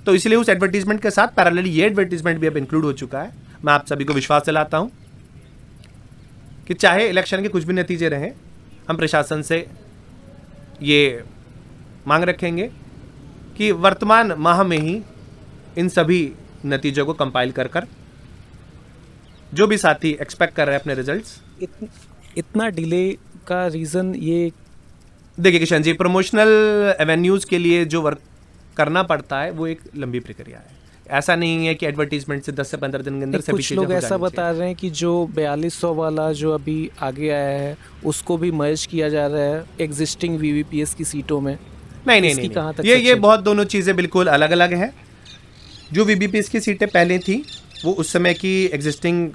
तो इसलिए उस एडवर्टीजमेंट के साथ पैरेलली ये एडवर्टीजमेंट भी अब इंक्लूड हो चुका है। मैं आप सभी को विश्वास दिलाता हूँ कि चाहे इलेक्शन के कुछ भी नतीजे रहें, हम प्रशासन से ये मांग रखेंगे कि वर्तमान माह में ही इन सभी नतीजों को कंपाइल कर कर जो भी साथी एक्सपेक्ट कर रहे हैं अपने रिजल्ट्स। इतना डिले का रीज़न ये? देखिए किशन जी, प्रमोशनल एवेन्यूज़ के लिए जो वर्क करना पड़ता है वो एक लंबी प्रक्रिया है। ऐसा नहीं है कि एडवर्टीजमेंट से 10 से 15 दिन के अंदर सभी कुछ चीज़ें लोग हो ऐसा जानी बता रहे हैं कि जो 4200 वाला जो अभी आगे आया है उसको भी मर्ज किया जा रहा है एग्जिस्टिंग वीवीपीएस की सीटों में। नहीं नहीं इसकी नहीं, कहाँ तक ये सच्चाई? बहुत दोनों चीज़ें बिल्कुल अलग अलग हैं। जो वीबीपीएस की सीटें पहले थी वो उस समय की एग्जिस्टिंग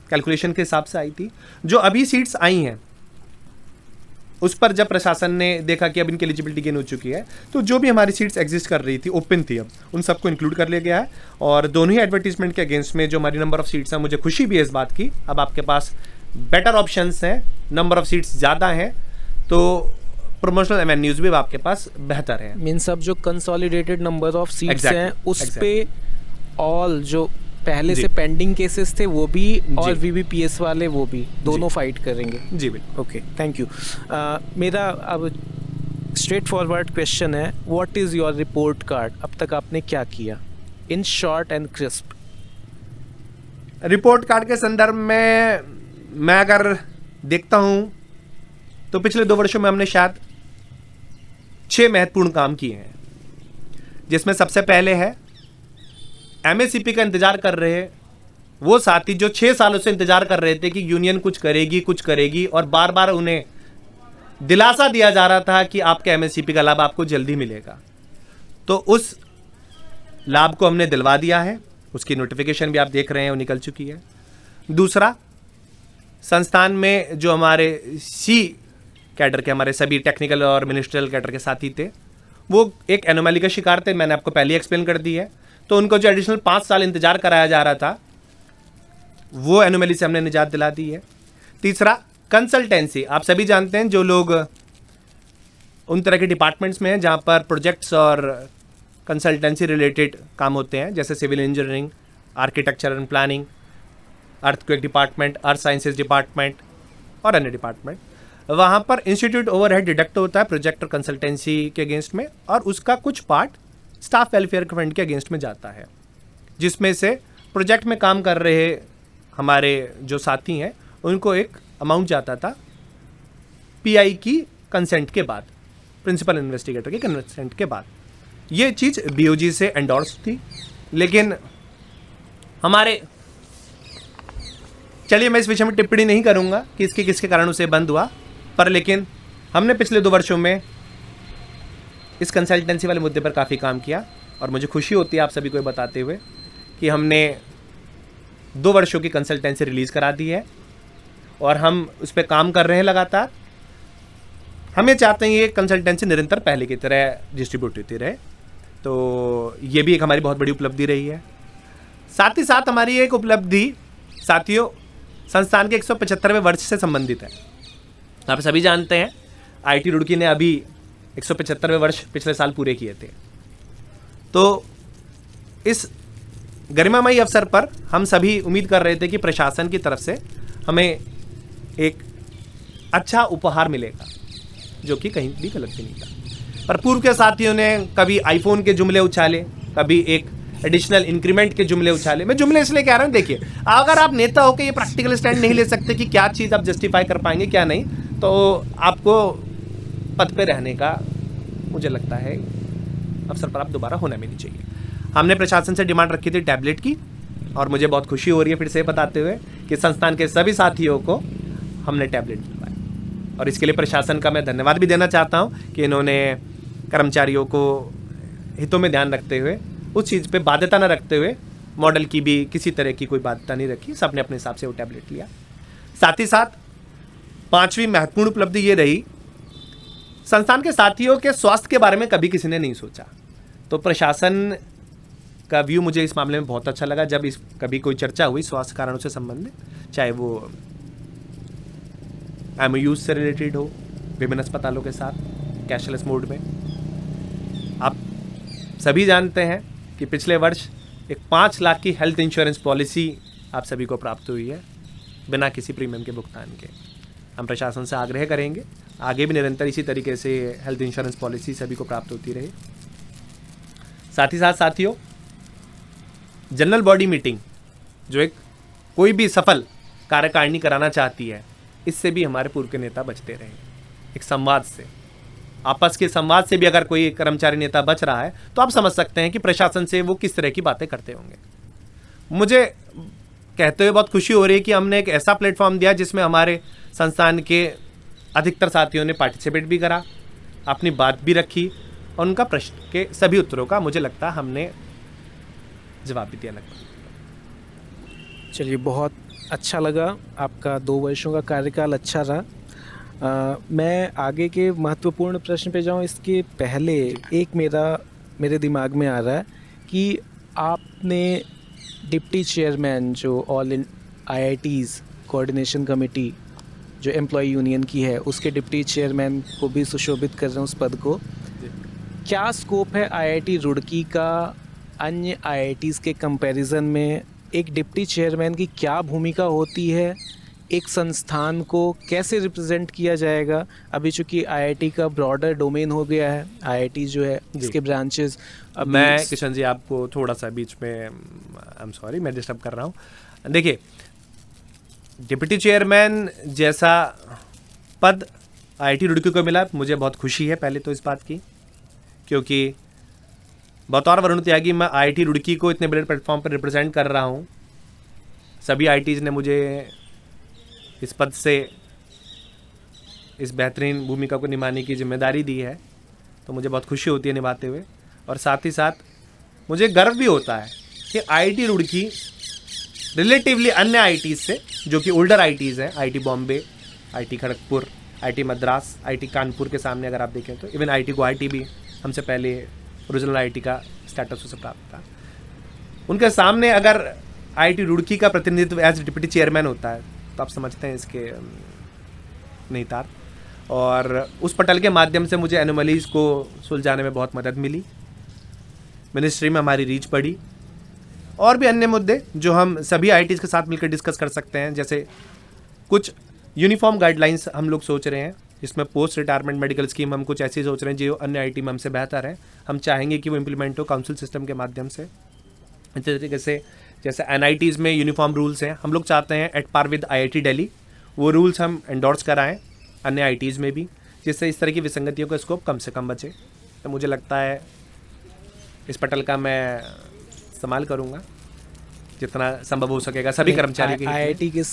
कैलकुलेशन के हिसाब से आई थी। जो अभी सीट्स आई हैं उस पर जब प्रशासन ने देखा कि अब इनकी एलिजिबिलिटी गेन हो चुकी है, तो जो भी हमारी सीट्स एग्जिस्ट कर रही थी, ओपन थी, अब उन सबको इंक्लूड कर लिया गया है। और दोनों ही एडवर्टीजमेंट के अगेंस्ट में जो हमारी नंबर ऑफ सीट्स हैं, मुझे खुशी भी है इस बात की, अब आपके पास बेटर ऑप्शंस हैं, नंबर ऑफ सीट्स ज़्यादा हैं, तो प्रमोशनल एवेन्यूज भी आपके पास बेहतर है। मीन्स अब जो consolidated number of seats Exactly, हैं उस exactly. पे ऑल जो पहले जी। से पेंडिंग केसेस थे वो भी और जी। वीवीपीएस वाले वो भी दोनों फाइट करेंगे। जी बिल्कुल। Okay, thank you. मेरा अब स्ट्रेट फॉरवर्ड क्वेश्चन है, what is your report card? अब तक आपने क्या किया in short and crisp? Report card के संदर्भ में मैं अगर देखता हूँ तो पिछले 2 वर्षों में हमने शायद 6 महत्वपूर्ण काम किए हैं, जिसमें सबसे पहले है एमएससीपी का इंतजार कर रहे वो साथी जो 6 सालों से इंतजार कर रहे थे कि यूनियन कुछ करेगी, और बार बार उन्हें दिलासा दिया जा रहा था कि आपके एमएससीपी का लाभ आपको जल्दी मिलेगा। तो उस लाभ को हमने दिलवा दिया है, उसकी नोटिफिकेशन भी आप देख रहे हैं वो निकल चुकी है। दूसरा, संस्थान में जो हमारे सी कैडर के हमारे सभी टेक्निकल और मिनिस्ट्रियल कैडर के साथी थे वो एक एनोमली का शिकार थे, मैंने आपको पहले ही एक्सप्लेन कर दी है। तो उनको जो एडिशनल 5 साल इंतजार कराया जा रहा था वो एनोमली से हमने निजात दिला दी है। तीसरा, कंसल्टेंसी। आप सभी जानते हैं जो लोग उन तरह के डिपार्टमेंट्स में हैं जहाँ पर प्रोजेक्ट्स और कंसल्टेंसी रिलेटेड काम होते हैं, जैसे civil engineering, architecture and planning, earthquake department, earth sciences department और अन्य डिपार्टमेंट, वहाँ पर इंस्टीट्यूट ओवरहेड डिडक्ट होता है प्रोजेक्ट और कंसल्टेंसी के अगेंस्ट में, और उसका कुछ पार्ट स्टाफ वेलफेयर फंड के अगेंस्ट में जाता है, जिसमें से प्रोजेक्ट में काम कर रहे हमारे जो साथी हैं उनको एक अमाउंट जाता था पीआई की कंसेंट के बाद, प्रिंसिपल इन्वेस्टिगेटर के कंसेंट के बाद। ये चीज़ बीओजी से एंडोर्स थी, लेकिन हमारे, चलिए मैं इस विषय में टिप्पणी नहीं करूंगा कि इसके किसके कारण उसे बंद हुआ, पर लेकिन हमने पिछले 2 वर्षों में इस कंसल्टेंसी वाले मुद्दे पर काफ़ी काम किया, और मुझे खुशी होती है आप सभी को ये बताते हुए कि हमने 2 वर्षों की कंसल्टेंसी रिलीज़ करा दी है और हम उस पर काम कर रहे हैं लगातार। हम ये चाहते हैं ये कंसल्टेंसी निरंतर पहले की तरह डिस्ट्रीब्यूट होती रहे, तो ये भी एक हमारी बहुत बड़ी उपलब्धि रही है। साथ ही साथ हमारी एक उपलब्धि साथियों संस्थान के 175वें वर्ष से संबंधित है। आप सभी जानते हैं IIT रुड़की ने अभी 175वें वर्ष पिछले साल पूरे किए थे। तो इस गरिमामयी अवसर पर हम सभी उम्मीद कर रहे थे कि प्रशासन की तरफ से हमें एक अच्छा उपहार मिलेगा, जो कि कहीं भी गलत भी नहीं था। पर पूर्व के साथियों ने कभी आईफोन के जुमले उछाले, कभी एक एडिशनल इंक्रीमेंट के जुमले उछाले। मैं जुमले इसलिए कह रहा हूँ, देखिए अगर आप नेता होकर ये प्रैक्टिकल स्टैंड नहीं ले सकते कि क्या चीज़ आप जस्टिफाई कर पाएंगे क्या नहीं, तो आपको पद पे रहने का मुझे लगता है अवसर पर आप दोबारा होना भी नहीं चाहिए। हमने प्रशासन से डिमांड रखी थी टैबलेट की, और मुझे बहुत खुशी हो रही है फिर से बताते हुए कि संस्थान के सभी साथियों को हमने टैबलेट दिलवाए, और इसके लिए प्रशासन का मैं धन्यवाद भी देना चाहता हूँ कि इन्होंने कर्मचारियों को हितों में ध्यान रखते हुए, उस चीज़ पे बाध्यता न रखते हुए, मॉडल की भी किसी तरह की कोई बाध्यता नहीं रखी, सबने अपने हिसाब से वो टैबलेट लिया। साथ ही साथ 5वीं महत्वपूर्ण उपलब्धि ये रही, संस्थान के साथियों के स्वास्थ्य के बारे में कभी किसी ने नहीं सोचा। तो प्रशासन का व्यू मुझे इस मामले में बहुत अच्छा लगा जब इस कभी कोई चर्चा हुई स्वास्थ्य कारणों से संबंधित, चाहे वो MOU से रिलेटेड हो, विभिन्न अस्पतालों के साथ कैशलेस मोड में। आप सभी जानते हैं कि पिछले वर्ष एक 5 लाख की हेल्थ इंश्योरेंस पॉलिसी आप सभी को प्राप्त हुई है बिना किसी प्रीमियम के भुगतान के। हम प्रशासन से आग्रह करेंगे आगे भी निरंतर इसी तरीके से हेल्थ इंश्योरेंस पॉलिसी सभी को प्राप्त होती रहे। साथ ही साथ साथियों, जनरल बॉडी मीटिंग जो एक कोई भी सफल कार्यकारिणी कराना चाहती है, इससे भी हमारे पूर्व के नेता बचते रहे। एक संवाद से, आपस के संवाद से भी अगर कोई कर्मचारी नेता बच रहा है तो आप समझ सकते हैं कि प्रशासन से वो किस तरह की बातें करते होंगे। मुझे कहते हुए बहुत खुशी हो रही है कि हमने एक ऐसा प्लेटफॉर्म दिया जिसमें हमारे संस्थान के अधिकतर साथियों ने पार्टिसिपेट भी करा, अपनी बात भी रखी, और उनका प्रश्न के सभी उत्तरों का मुझे लगता है हमने जवाब भी दिया लगभग। चलिए, बहुत अच्छा लगा, आपका 2 वर्षों का कार्यकाल अच्छा रहा। मैं आगे के महत्वपूर्ण प्रश्न पे जाऊं, इसके पहले एक मेरे दिमाग में आ रहा है कि आपने डिप्टी चेयरमैन जो all in IITs coordination committee जो एम्प्लॉय यूनियन की है, उसके डिप्टी चेयरमैन को भी सुशोभित कर रहे हैं उस पद को। क्या स्कोप है IIT रुड़की का अन्य IITs के कंपैरिजन में? एक डिप्टी चेयरमैन की क्या भूमिका होती है? एक संस्थान को कैसे रिप्रेजेंट किया जाएगा? अभी चूंकि IIT का ब्रॉडर डोमेन हो गया है, IIT जो है इसके ब्रांचेस। मैं किशन जी आपको थोड़ा सा बीच में आई एम सॉरी मैं डिस्टर्ब कर रहा हूँ। देखिए, डिप्टी चेयरमैन जैसा पद IIT रुड़की को मिला, मुझे बहुत खुशी है पहले तो इस बात की, क्योंकि बतौर वरुण त्यागी मैं IIT रुड़की को इतने बड़े प्लेटफॉर्म पर रिप्रेजेंट कर रहा हूँ। सभी IITs ने मुझे इस पद से इस बेहतरीन भूमिका को निभाने की जिम्मेदारी दी है, तो मुझे बहुत खुशी होती है निभाते हुए। और साथ ही साथ मुझे गर्व भी होता है कि IIT रुड़की रिलेटिवली अन्य IITs से, जो कि ओल्डर IITs हैं, IIT Bombay, IIT Kharagpur, IIT Madras, IIT Kanpur के सामने अगर आप देखें तो इवन IIT गुवाहाटी भी हमसे पहले ओरिजिनल IIT का स्टेटस उसे प्राप्त था। उनके सामने अगर IIT रुड़की का प्रतिनिधित्व एज डिप्टी चेयरमैन होता है तो आप समझते हैं इसके निहितार्थ। और उस पटल के माध्यम से मुझे एनोमलीज को सुलझाने में बहुत मदद मिली, मिनिस्ट्री में हमारी रीच बढ़ी, और भी अन्य मुद्दे जो हम सभी IITs के साथ मिलकर डिस्कस कर सकते हैं। जैसे कुछ यूनिफॉर्म गाइडलाइंस हम लोग सोच रहे हैं, जिसमें पोस्ट रिटायरमेंट मेडिकल स्कीम हम कुछ ऐसी सोच रहे हैं जो अन्य IIT में हमसे बेहतर है। हम चाहेंगे कि वो इम्प्लीमेंट हो काउंसिल सिस्टम के माध्यम से। इस तरीके से जैसे NITs में यूनिफॉर्म रूल्स हैं, हम लोग चाहते हैं at par with IIT Delhi वो रूल्स हम एंडोर्स कराएं अन्य IITs में भी, जिससे इस तरह की विसंगतियों का स्कोप कम से कम बचे। तो मुझे लगता है इस पटल का मैं इस्तेमाल करूँगा जितना संभव हो सकेगा सभी कर्मचारियों के IIT के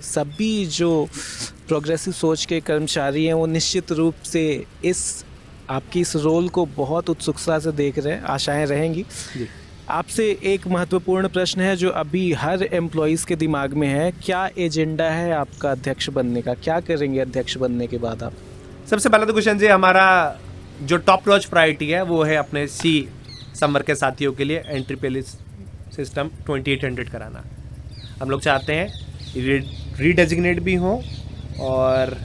सभी जो प्रोग्रेसिव सोच के कर्मचारी हैं वो निश्चित रूप से आपकी इस रोल को बहुत उत्सुकता से देख रहे हैं, आशाएं रहेंगी। आपसे एक महत्वपूर्ण प्रश्न है जो अभी हर एम्प्लॉइज़ के दिमाग में है, क्या एजेंडा है आपका अध्यक्ष बनने का? क्या करेंगे अध्यक्ष बनने के बाद आप? सबसे पहले तो किशन जी, हमारा जो टॉप नॉच प्रायोरिटी है वो है अपने C संवर्ग के साथियों के लिए एंट्री पे सिस्टम 2800 कराना। हम लोग चाहते हैं रीडेजिग्नेट भी हो और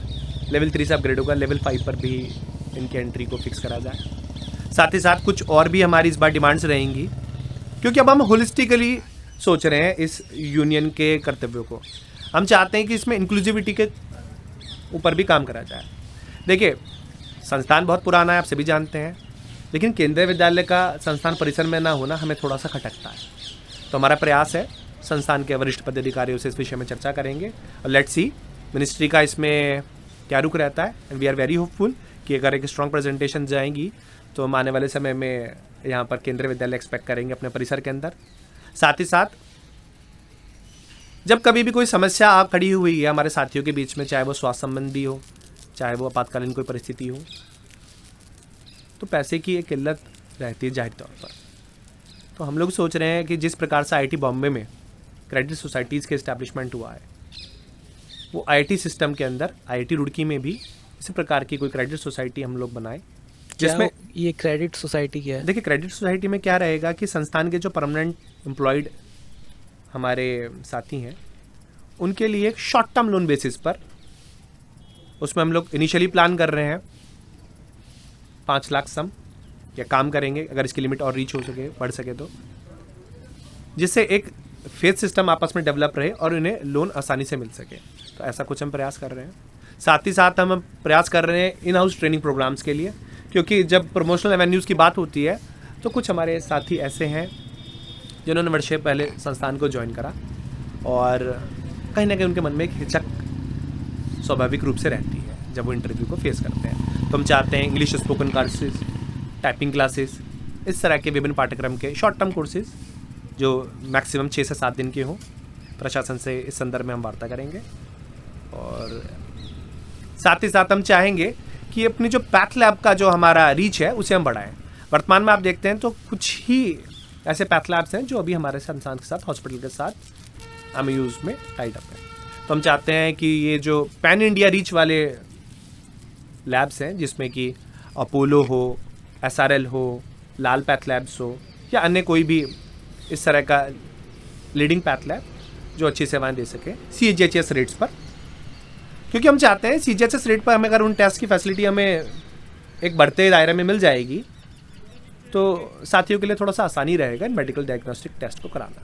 लेवल 3 से अपग्रेड होगा, लेवल 5 पर भी इनकी एंट्री को फिक्स करा जाए। साथ ही साथ कुछ और भी हमारी इस बार डिमांड्स रहेंगी, क्योंकि अब हम होलिस्टिकली सोच रहे हैं इस यूनियन के कर्तव्यों को। हम चाहते हैं कि इसमें इंक्लूसिविटी के ऊपर भी काम करा जाए। देखिए, संस्थान बहुत पुराना है, आप सभी जानते हैं, लेकिन केंद्रीय विद्यालय का संस्थान परिसर में ना होना हमें थोड़ा सा खटकता है। तो हमारा प्रयास है, संस्थान के वरिष्ठ पदाधिकारियों से इस विषय में चर्चा करेंगे और लेट्स सी मिनिस्ट्री का इसमें क्या रुख रहता है। And we are very hopeful कि अगर एक स्ट्रॉन्ग प्रेजेंटेशन जाएंगी तो हम आने वाले समय में यहाँ पर केंद्रीय विद्यालय एक्सपेक्ट करेंगे अपने परिसर के अंदर। साथ ही साथ जब कभी भी कोई समस्या आप खड़ी हुई है हमारे साथियों के बीच में, चाहे वो स्वास्थ्य संबंधी हो, चाहे वो आपातकालीन कोई परिस्थिति हो, तो पैसे की एक किल्लत रहती है जाहिर तौर पर। तो हम लोग सोच रहे हैं कि जिस प्रकार से आईआईटी बॉम्बे में क्रेडिट सोसाइटीज़ के इस्टेब्लिशमेंट हुआ है, वो आईआईटी सिस्टम के अंदर आईआईटी रुड़की में भी इसी प्रकार की कोई क्रेडिट सोसाइटी हम लोग बनाए, जिसमें ये क्रेडिट सोसाइटी क्या है? देखिए, क्रेडिट सोसाइटी में क्या रहेगा कि संस्थान के जो परमानेंट एम्प्लॉयड हमारे साथी हैं, उनके लिए एक शॉर्ट टर्म लोन बेसिस पर, उसमें हम लोग इनिशियली प्लान कर रहे हैं 5 लाख सम या काम करेंगे, अगर इसकी लिमिट और रीच हो सके, बढ़ सके तो, जिससे एक फेथ सिस्टम आपस में डेवलप रहे और उन्हें लोन आसानी से मिल सके। तो ऐसा कुछ हम प्रयास कर रहे हैं। साथ ही साथ हम प्रयास कर रहे हैं इन हाउस ट्रेनिंग प्रोग्राम्स के लिए, क्योंकि जब प्रमोशनल एवेन्यूज़ की बात होती है तो कुछ हमारे साथी ऐसे हैं जिन्होंने वर्षे पहले संस्थान को ज्वाइन करा और कहीं ना कहीं उनके मन में एक हिचक स्वाभाविक रूप से रहती है जब वो इंटरव्यू को फेस करते हैं। तो हम चाहते हैं English spoken courses, typing classes, इस तरह के विभिन्न पाठ्यक्रम के शॉर्ट टर्म कोर्सेज जो मैक्सिमम 6 से 7 दिन के हों, प्रशासन से इस संदर्भ में हम वार्ता करेंगे। और साथ ही साथ हम चाहेंगे कि अपनी जो पैथ लैब का जो हमारा रीच है उसे हम बढ़ाएं। वर्तमान में आप देखते हैं तो कुछ ही ऐसे पैथ लैब्स हैं जो अभी हमारे संस्थान के साथ, हॉस्पिटल के साथ एमयूज में टाइड अप है। तो हम चाहते हैं कि ये जो पैन इंडिया रीच वाले लैब्स हैं, जिसमें कि अपोलो हो, SRL हो, लाल पैथ लैब्स हो या अन्य कोई भी इस तरह का लीडिंग पैथ लैब जो अच्छी सेवाएं दे सके CGHS रेट्स पर, क्योंकि हम चाहते हैं CGHS रेट पर हमें अगर उन टेस्ट की फैसिलिटी हमें एक बढ़ते दायरे में मिल जाएगी तो साथियों के लिए थोड़ा सा आसानी रहेगा इन मेडिकल डायग्नोस्टिक टेस्ट को कराना।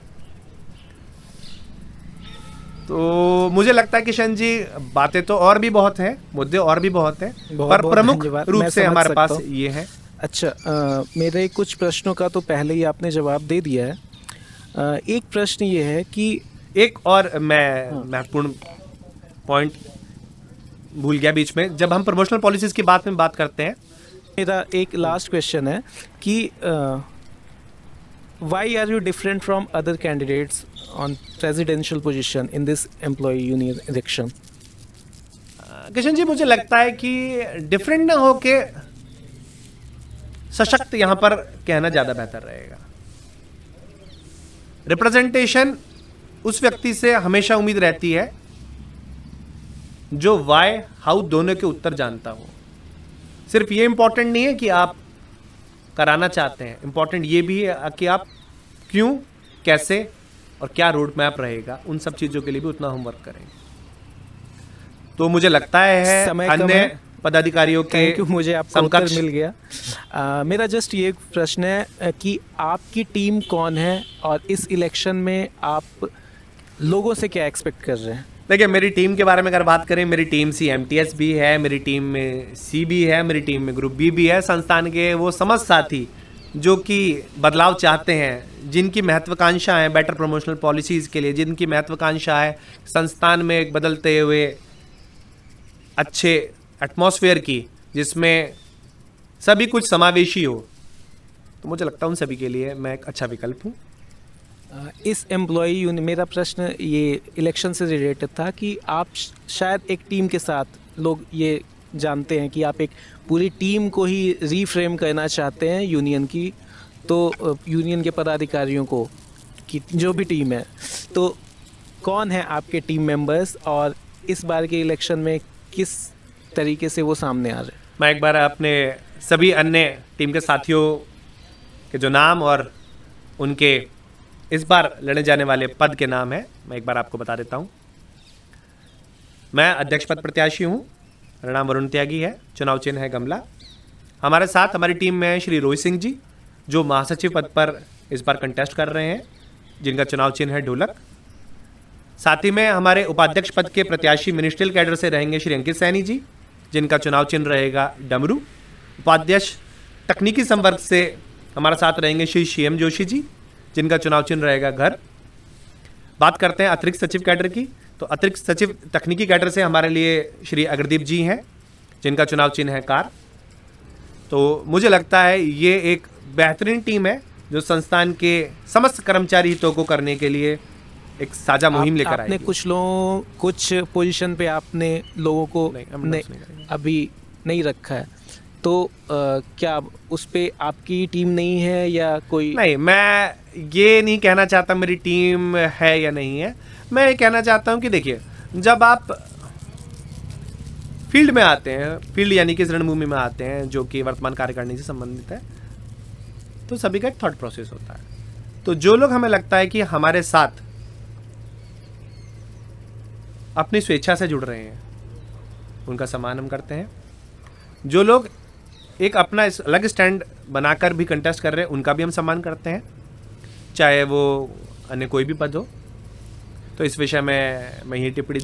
तो मुझे लगता है किशन जी, बातें तो और भी बहुत हैं, मुद्दे और भी बहुत हैं, पर प्रमुख रूप से हमारे पास ये है। अच्छा, मेरे कुछ प्रश्नों का तो पहले ही आपने जवाब दे दिया है। एक प्रश्न ये है कि एक और मैं महत्वपूर्ण पॉइंट भूल गया बीच में, जब हम प्रमोशनल पॉलिसीज़ की बात करते हैं, मेरा एक लास्ट क्वेश्चन है कि why are you different from other candidates on presidential position in this employ union election? Kishan ji, मुझे लगता है कि डिफरेंट ना हो के सशक्त यहाँ पर कहना ज़्यादा बेहतर रहेगा। रिप्रेजेंटेशन उस व्यक्ति से हमेशा उम्मीद रहती है जो वाई हाउ दोनों के उत्तर जानता हो। सिर्फ ये इंपॉर्टेंट नहीं है कि आप कराना चाहते हैं, इंपॉर्टेंट ये भी है कि आप क्यों, कैसे और क्या रोड मैप रहेगा, उन सब चीज़ों के लिए भी उतना होमवर्क करें। तो मुझे लगता है अन्य पदाधिकारियों के मुझे आपका उत्तर मिल गया। मेरा जस्ट ये प्रश्न है कि आपकी टीम कौन है और इस इलेक्शन में आप लोगों से क्या एक्सपेक्ट कर रहे हैं? देखिए, मेरी टीम के बारे में अगर बात करें, मेरी टीम CMTS भी है, मेरी टीम में C भी है, मेरी टीम में ग्रुप B भी है। संस्थान के वो समस्त साथी जो कि बदलाव चाहते हैं, जिनकी महत्वाकांक्षा है बेटर प्रमोशनल पॉलिसीज़ के लिए, जिनकी महत्वाकांक्षा है संस्थान में एक बदलते हुए अच्छे एटमॉस्फेयर की, जिसमें सभी कुछ समावेशी हो, तो मुझे लगता है उन सभी के लिए मैं एक अच्छा विकल्प हूँ। इस एम्प्लॉई यूनियन, मेरा प्रश्न ये इलेक्शन से रिलेटेड था कि आप शायद एक टीम के साथ, लोग ये जानते हैं कि आप एक पूरी टीम को ही रीफ्रेम करना चाहते हैं यूनियन की, तो यूनियन के पदाधिकारियों को कि जो भी टीम है, तो कौन है आपके टीम मेंबर्स और इस बार के इलेक्शन में किस तरीके से वो सामने आ रहे हैं? मैं एक बार अपने सभी अन्य टीम के साथियों के जो नाम और उनके इस बार लड़ने जाने वाले पद के नाम है, मैं एक बार आपको बता देता हूँ। मैं अध्यक्ष पद प्रत्याशी हूँ। मेरा नाम वरुण त्यागी है, चुनाव चिन्ह है गमला। हमारे साथ हमारी टीम में है श्री रोहित सिंह जी, जो महासचिव पद पर इस बार कंटेस्ट कर रहे हैं, जिनका चुनाव चिन्ह है ढोलक। साथ ही में हमारे उपाध्यक्ष पद के प्रत्याशी मिनिस्ट्रियल कैडर से रहेंगे श्री अंकित सैनी जी, जिनका चुनाव चिन्ह रहेगा डमरू। उपाध्यक्ष तकनीकी संवर्ग से हमारे साथ रहेंगे श्री CM जोशी जी, जिनका चुनाव चिन्ह रहेगा घर। बात करते हैं अतिरिक्त सचिव कैडर की, तो अतिरिक्त सचिव तकनीकी कैडर से हमारे लिए श्री अग्रदीप जी हैं, जिनका चुनाव चिन्ह है कार। तो मुझे लगता है ये एक बेहतरीन टीम है जो संस्थान के समस्त कर्मचारी हितों को करने के लिए एक साझा मुहिम लेकर आपने आएगी। कुछ पोजीशन पे आपने लोगों को नहीं, हम announce नहीं करेंगे। अभी नहीं रखा है, तो क्या उस पे आपकी टीम नहीं है या कोई? नहीं, मैं ये नहीं कहना चाहता मेरी टीम है या नहीं है। मैं ये कहना चाहता हूँ कि देखिए, जब आप फील्ड में आते हैं, फील्ड यानी कि इस रणभूमि में आते हैं जो कि वर्तमान कार्यकारिणी से संबंधित है, तो सभी का एक थॉट प्रोसेस होता है। तो जो लोग हमें लगता है कि हमारे साथ अपनी स्वेच्छा से जुड़ रहे हैं, उनका सम्मान हम करते हैं। जो लोग एक अपना अलग स्टैंड बनाकर भी कंटेस्ट कर रहे हैं, उनका भी हम सम्मान करते हैं, चाहे वो अन्य कोई भी पद हो। तो इस विषय में मैं ये टिप्पणी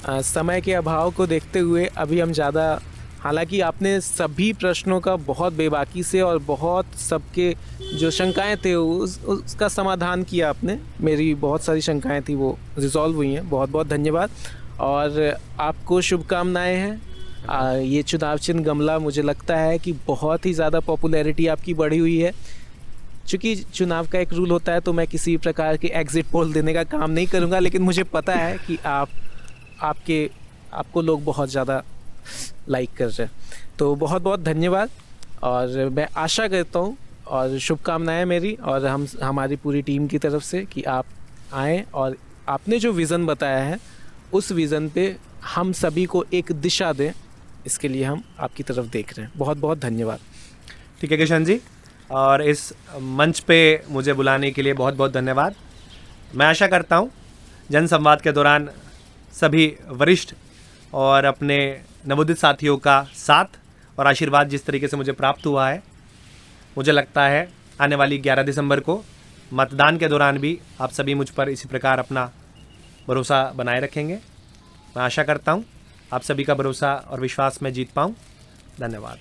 समय के अभाव को देखते हुए अभी हम ज़्यादा, हालांकि आपने सभी प्रश्नों का बहुत बेबाकी से और बहुत सबके जो शंकाएं थे उसका समाधान किया आपने। मेरी बहुत सारी शंकाएं थी वो रिजॉल्व हुई हैं, बहुत बहुत धन्यवाद और आपको शुभकामनाएं हैं। ये चुनाव चिन्ह गमला, मुझे लगता है कि बहुत ही ज़्यादा पॉपुलैरिटी आपकी बढ़ी हुई है। चूँकि चुनाव का एक रूल होता है तो मैं किसी भी प्रकार के एग्जिट पोल देने का काम नहीं करूँगा, लेकिन मुझे पता है कि आपको लोग बहुत ज़्यादा लाइक कर रहे हैं। तो बहुत बहुत धन्यवाद और मैं आशा करता हूँ और शुभकामनाएं मेरी और हमारी पूरी टीम की तरफ से कि आप आएँ और आपने जो विज़न बताया है उस विज़न पे हम सभी को एक दिशा दें, इसके लिए हम आपकी तरफ देख रहे हैं। बहुत बहुत धन्यवाद। ठीक है किशन जी, और इस मंच पे मुझे बुलाने के लिए बहुत बहुत धन्यवाद। मैं आशा करता हूँ जनसंवाद के दौरान सभी वरिष्ठ और अपने नवोदित साथियों का साथ और आशीर्वाद जिस तरीके से मुझे प्राप्त हुआ है, मुझे लगता है आने वाली 11 दिसंबर को मतदान के दौरान भी आप सभी मुझ पर इसी प्रकार अपना भरोसा बनाए रखेंगे। मैं आशा करता हूँ आप सभी का भरोसा और विश्वास मैं जीत पाऊँ। धन्यवाद।